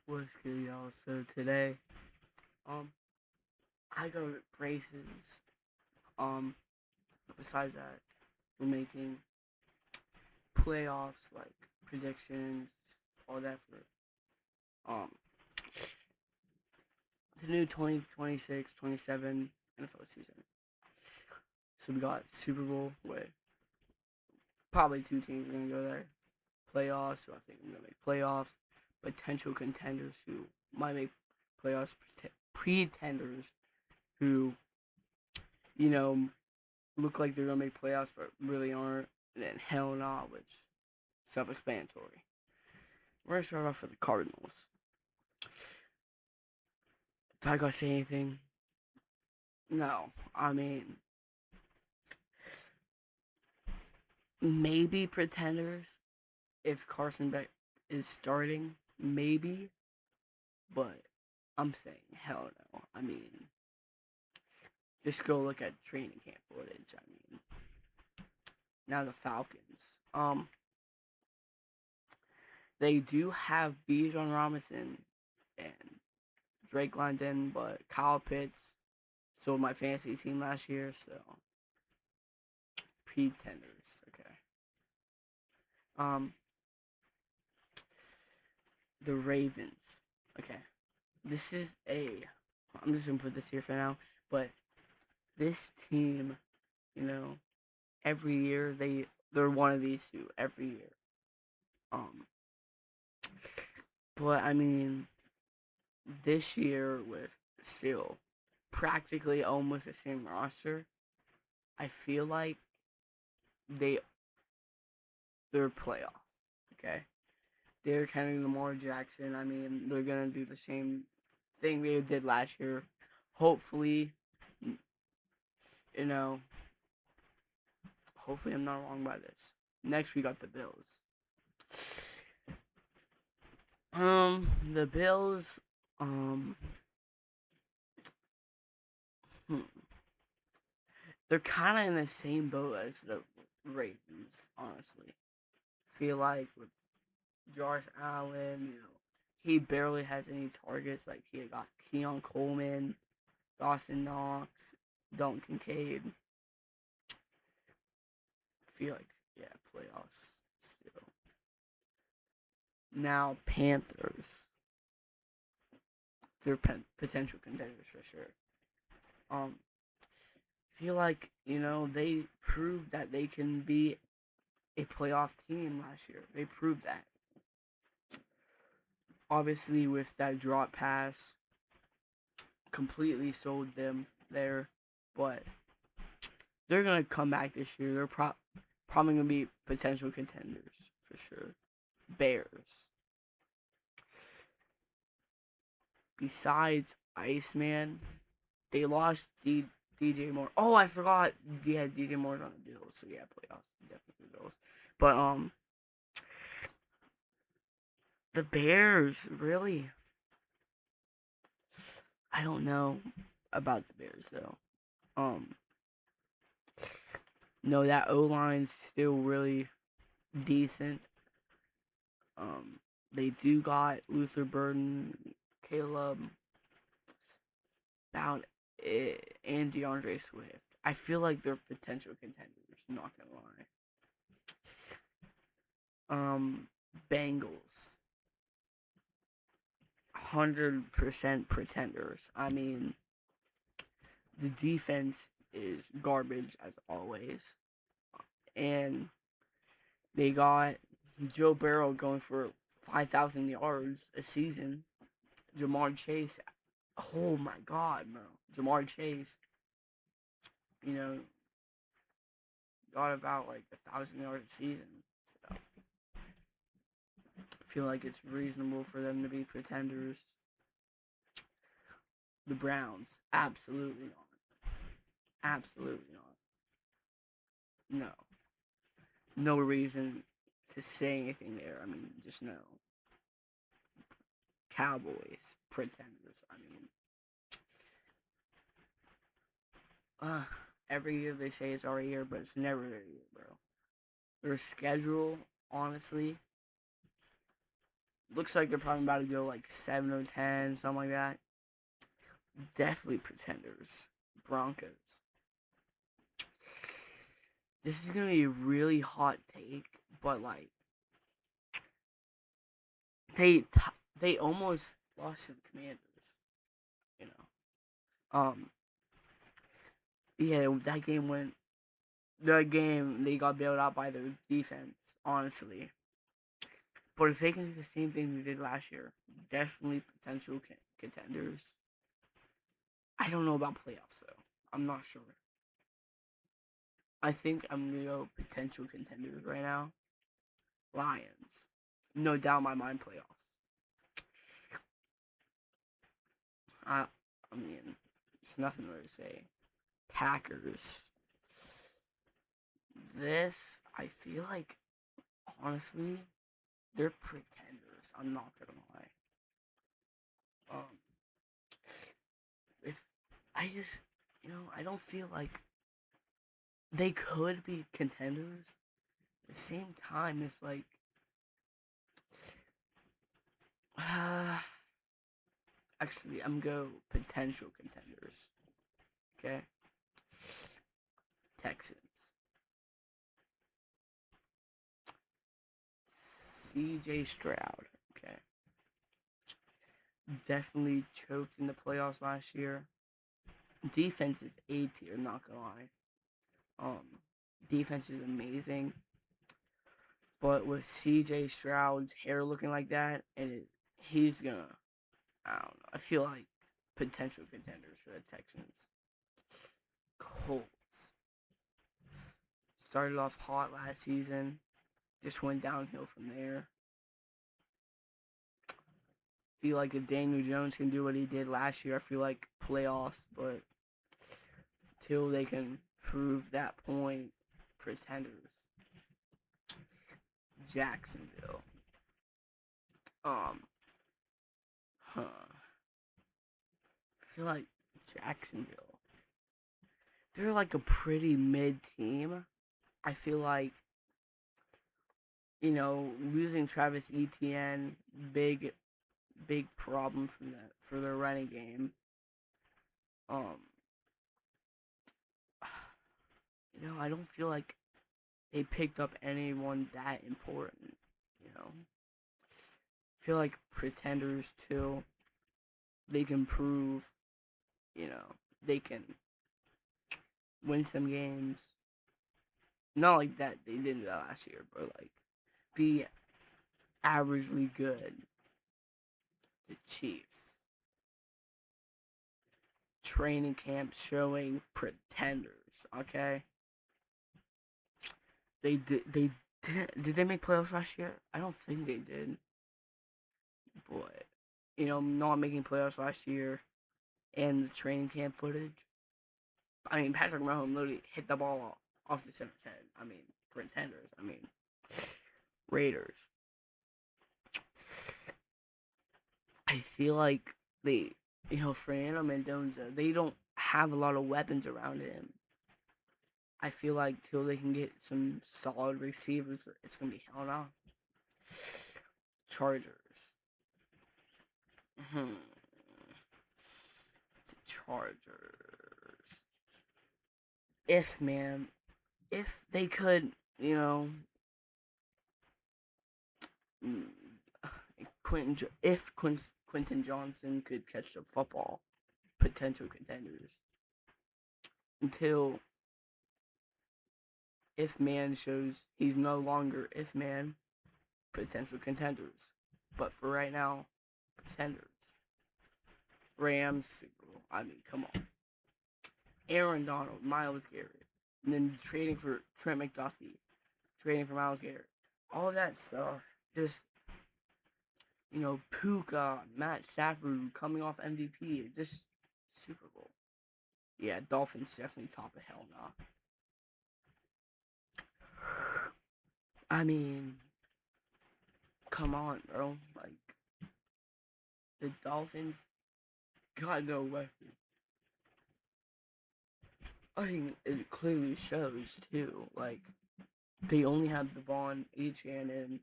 What's good, y'all? So today, um, I got braces. Um, besides that, we're making playoffs, like predictions, all that for the new 2026-27 NFL season. So we got Super Bowl, where probably two teams are gonna go there. Playoffs, who I think are gonna make playoffs. Potential contenders who might make playoffs. Pretenders who, you know, look like they're gonna make playoffs but really aren't, and then hell nah, which self-explanatory. We're gonna start off with the Cardinals. If I gotta say anything, no. I mean, maybe pretenders if Carson Beck is starting, maybe, but I'm saying hell no. I mean, just go look at training camp footage. I mean, now the Falcons. They do have Bijan Robinson and Drake London, but Kyle Pitts sold my fantasy team last year, so pretenders. Okay. Um, the Ravens. Okay. This is a. I'm just gonna put this here for now, but this team, you know, every year they're one of these two every year. Um, but I mean, this year with still practically almost the same roster, I feel like they they're playoff. Okay, they're kind of Lamar Jackson. I mean, they're gonna do the same thing they did last year. Hopefully, you know, hopefully I'm not wrong by this. Next, we got the Bills. The Bills, um, hmm, they're kind of in the same boat as the Ravens, honestly. Feel like with Josh Allen, he barely has any targets. Like he got Keon Coleman, Dawson Knox, Dalton Kincaid. Feel like playoffs still. Now Panthers, they're potential contenders for sure. Um, feel like they proved that they can be a playoff team last year. They proved that. Obviously, with that drop pass, completely sold them there, but they're gonna come back this year. They're probably gonna be potential contenders for sure. Bears. Besides Iceman, they lost DJ Moore. Oh, I forgot. Yeah, DJ Moore's on the Bills, so yeah, playoffs definitely Bills. But the Bears really. I don't know about the Bears though. Um, no, that O line's still really decent. They do got Luther Burden, Caleb, about it, and DeAndre Swift. I feel like they're potential contenders. Not gonna lie. Bengals, 100% pretenders. I mean, the defense is garbage as always, and they got Joe Burrow going for 5,000 yards a season. Jamar Chase, oh my God, bro. Jamar Chase, you know, got about like 1,000 yards a season. So I feel like it's reasonable for them to be pretenders. The Browns, absolutely not. Absolutely not. No. No reason to say anything there. I mean, just no. Cowboys, pretenders. I mean, uh, every year they say it's our year, but it's never their year, bro. Their schedule, honestly, Looks like they're probably about to go like 7-10, something like that. Definitely pretenders. Broncos. This is gonna be a really hot take, but like they they almost lost to the Commanders. You know. Yeah, that game went. The game they got bailed out by their defense. Honestly, but if they can do the same thing they did last year, definitely potential contenders. I don't know about playoffs though. I'm not sure. I think I'm gonna go potential contenders right now. Lions, no doubt in my mind playoffs. I, I mean, there's nothing really to say. Packers. This I feel like honestly they're pretenders. I'm not gonna lie. If I just I don't feel like they could be contenders. At the same time, it's like actually I'm go potential contenders. Okay, Texans. C.J. Stroud. Okay, definitely choked in the playoffs last year. Defense is A tier. Not gonna lie. Defense is amazing. But with C.J. Stroud's hair looking like that, he's gonna. I don't know. I feel like potential contenders for the Texans. Colts started off hot last season, just went downhill from there. Feel like if Daniel Jones can do what he did last year, I feel like playoffs. But till they can prove that point, pretenders. Jacksonville. Um, huh. I feel like Jacksonville. They're like a pretty mid team. I feel like losing Travis Etienne, big problem for their running game. Um, I don't feel like they picked up anyone that important. I feel like pretenders too. They can prove, they can win some games. Not like that they didn't do that last year, but like be averagely good. The Chiefs training camp showing pretenders. Okay, did they make playoffs last year? I don't think they did. But not making playoffs last year and the training camp footage. I mean, Patrick Mahomes literally hit the ball off the center's head. I mean, pretenders. I mean, Raiders. I feel like Fernando Mendoza, they don't have a lot of weapons around him. I feel like till they can get some solid receivers, it's gonna be hell no. Chargers. Hmm. The Chargers. If they could, mm, if Quentin Johnson could catch the football, potential contenders. Until if man shows he's no longer if man, potential contenders. But for right now, pretenders. Rams, Super Bowl. I mean, come on. Aaron Donald, Myles Garrett, and then trading for Trent McDuffie, trading for Myles Garrett. All that stuff. Just Puka, Matt Stafford coming off MVP. Just Super Bowl. Yeah, Dolphins definitely top of hell now. I mean, come on, bro. Like, the Dolphins got no weapons. I mean, it clearly shows, too. Like, they only have Devon Achane and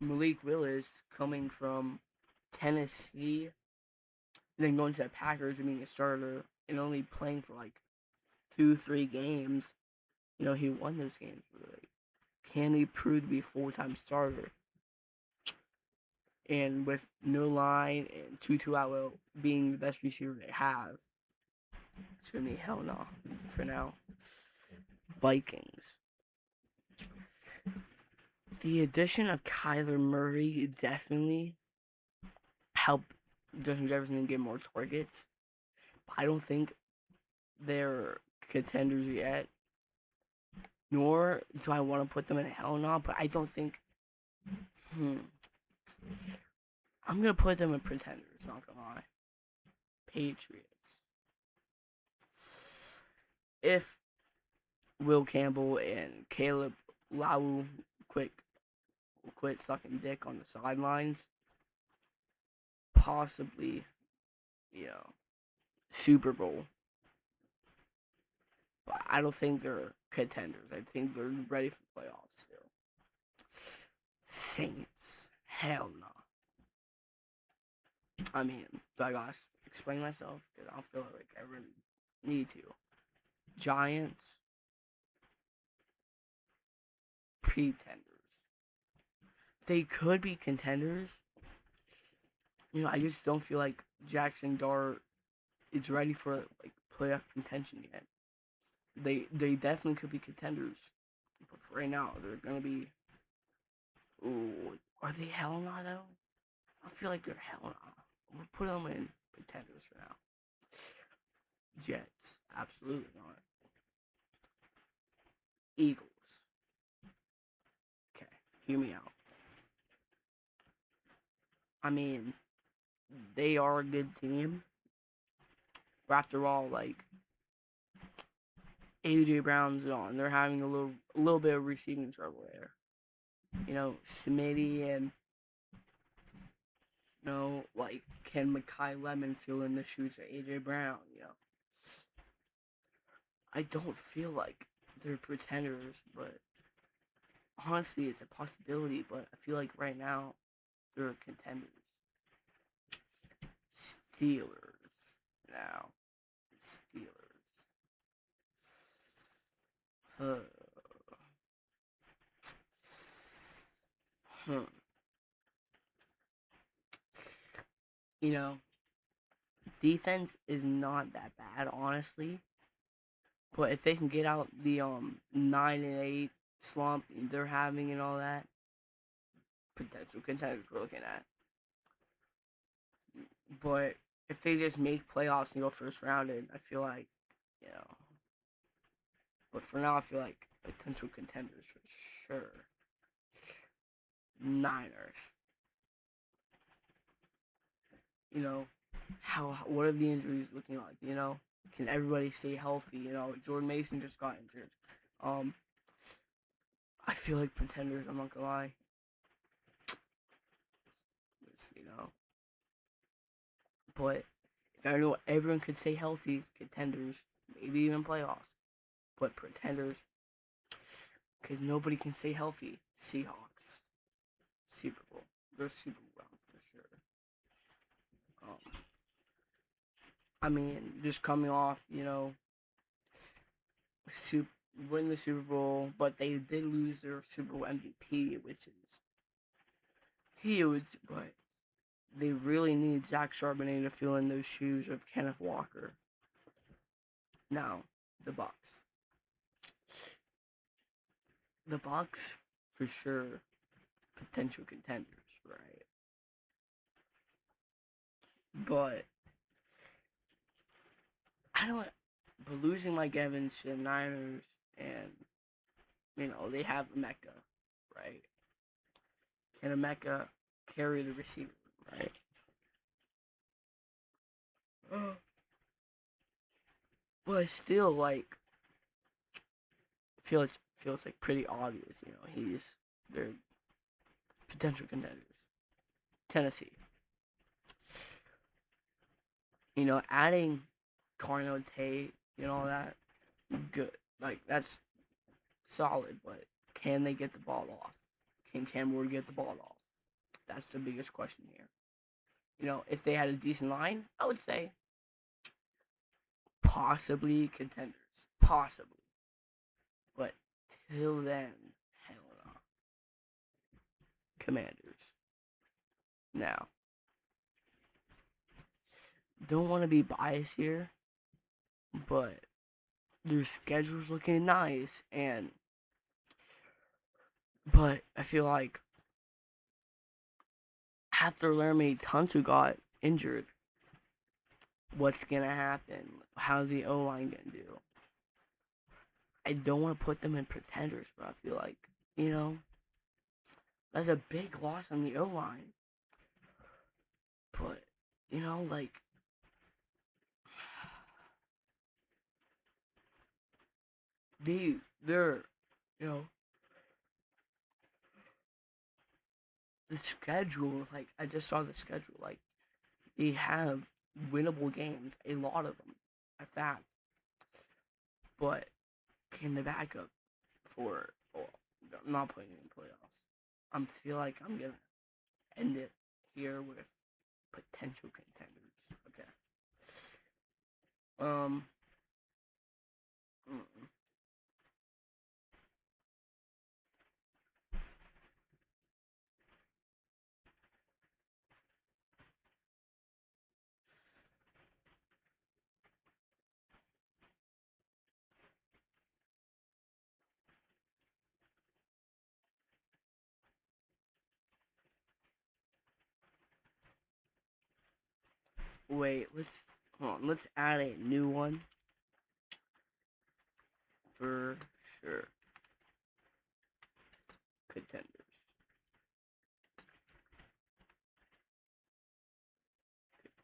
Malik Willis coming from Tennessee, then going to the Packers and being a starter and only playing for like 2, 3 games. He won those games. But like, can he prove to be a full-time starter? And with no line and Tutu Atwell being the best receiver they have, it's gonna be hell no for now. Vikings. The addition of Kyler Murray definitely helped Justin Jefferson get more targets. But I don't think they're contenders yet. Nor do I want to put them in hell no, but I don't think. I'm gonna put them in pretenders, not gonna lie. Patriots. If Will Campbell and Caleb Lau quit sucking dick on the sidelines, possibly, Super Bowl. But I don't think they're contenders. I think they're ready for the playoffs still. Saints. Hell no. I mean, do I gotta explain myself? Because I don't feel like I really need to. Giants. Pretenders. They could be contenders. I just don't feel like Jackson Dart is ready for like playoff contention yet. They definitely could be contenders, but for right now they're gonna be. Ooh, are they hell no though? I feel like they're hell no. We'll put them in contenders for now. Jets, absolutely not. Eagles. Okay, hear me out. I mean, they are a good team, but after all, like AJ Brown's gone. They're having a little bit of receiving trouble there. Smitty and like can Makai Lemon fill in the shoes of AJ Brown? I don't feel like they're pretenders, but honestly, it's a possibility. But I feel like right now they're contenders. Steelers now. Steelers. Hmm. Defense is not that bad, honestly. But if they can get out the 9-8 slump they're having and all that, potential contenders we're looking at. But if they just make playoffs and go first round, I feel like, But for now, I feel like potential contenders for sure. Niners. What are the injuries looking like? Can everybody stay healthy? Jordan Mason just got injured. I feel like pretenders. I'm not gonna lie. But if everyone could stay healthy, contenders, maybe even playoffs. But pretenders, because nobody can stay healthy. Seahawks, Super Bowl. They're Super Bowl bound for sure. I mean, just coming off, win the Super Bowl, but they did lose their Super Bowl MVP, which is huge. But they really need Zach Charbonnet to fill in those shoes of Kenneth Walker. Now, the Bucks. The Bucks, for sure, potential contenders, right? But but losing Mike Evans to the Niners and they have Emeka, right? Can Emeka carry the receiver, right? But still, like, feels like pretty obvious. They're potential contenders. Tennessee. Adding Carnell Tate and all that, good. Like, that's solid, but can they get the ball off? Can Cam Ward get the ball off? That's the biggest question here. You know, if they had a decent line, I would say possibly contenders. Possibly. But till then, hell no. Commanders. Now, don't want to be biased here, but their schedule's looking nice, but I feel like after Laramie Tunsil got injured, what's gonna happen? How's the O line gonna do? I don't want to put them in pretenders, but I feel like, you know, that's a big loss on the O line. But, you know, like, they're, you know, the schedule, like, I just saw the schedule, like, they have winnable games, a lot of them, at that. But can the backup for, well, I'm not putting in playoffs. I feel like I'm gonna end it here with potential contenders. Okay. Um. Wait. Let's hold on. Let's add a new one for sure. Contenders.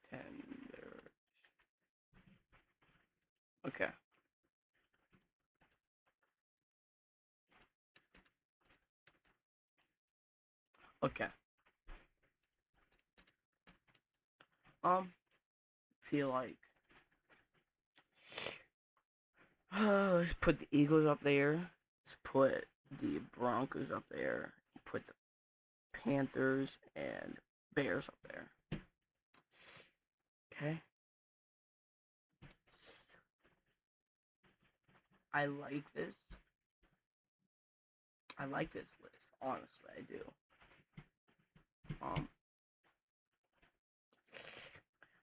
Contenders. Okay. Okay. Feel like let's put the Eagles up there. Let's put the Broncos up there. Put the Panthers and Bears up there. Okay. I like this. I like this list. Honestly, I do. Um,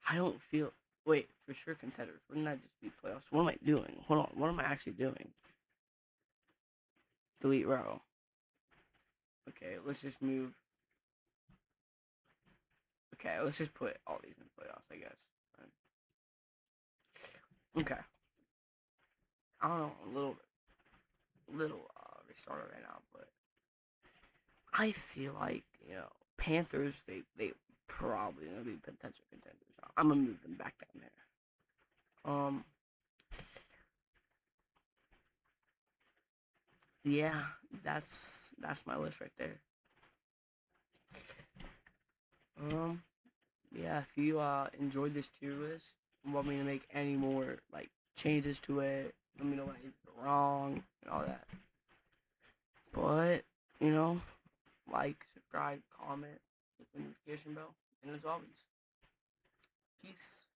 I don't feel. Wait, for sure contenders. Wouldn't that just be playoffs? What am I doing? Hold on. What am I actually doing? Delete row. Okay, let's just move. Okay, let's just put all these in playoffs, I guess. Okay. I don't know, little restarter right now, but I feel like, you know, Panthers, they probably gonna be potential contenders. I'm gonna move them back down there. Yeah, that's my list right there. Um, yeah, if you enjoyed this tier list, want me to make any more like changes to it, let me know what I did wrong and all that. But you know, like, subscribe, comment, hit the notification bell, and as always, peace.